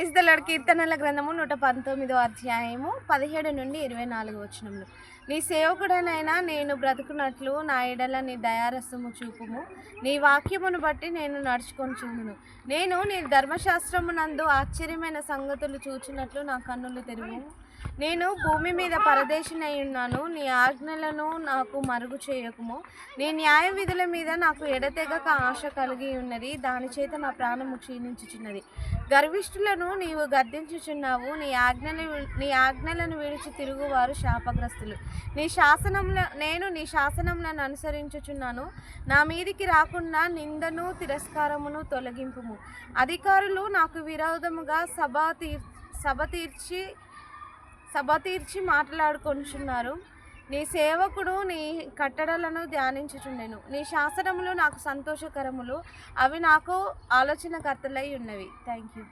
Praise the lord. కీర్తనల గ్రంథము 119వ అధ్యాయము 17 నుండి 24 వచనములు. నీ సేవకుడనైనా నేను బ్రతుకున్నట్లు నా ఎడల నీ దయారసము చూపుము. నీ వాక్యమును బట్టి నేను నడుచుకొనుచుందును. నేను నీ ధర్మశాస్త్రమునందు ఆశ్చర్యమైన సంగతులు చూచినట్లు నా కన్నులు తెరువు. నేను భూమి మీద పరదేశినై ఉన్నాను. నీ ఆజ్ఞలను నాకు మరుగు చేయకుము. నీ న్యాయ విధుల మీద నాకు ఎడతెగక ఆశ కలిగి ఉన్నది. దాని చేత నా ప్రాణము క్షీణించుచున్నది. గర్విష్ఠులను నీవు గద్దించుచున్నావు. నీ ఆజ్ఞలను విడిచి తిరుగువారు శాపగ్రస్తులు. నేను నీ శాసనములను అనుసరించుచున్నాను. నా మీదికి రాకుండా నిందను తిరస్కారమును తొలగింపుము. అధికారులు నాకు విరోధముగా సభ తీర్చి మాట్లాడుకొనుచున్నారు. నీ సేవకుడు నీ కట్టడలను ధ్యానించుచుండెను. నీ శాసనములు నాకు సంతోషకరములు. అవి నాకు ఆలోచనకర్తలై ఉన్నవి. Thank you.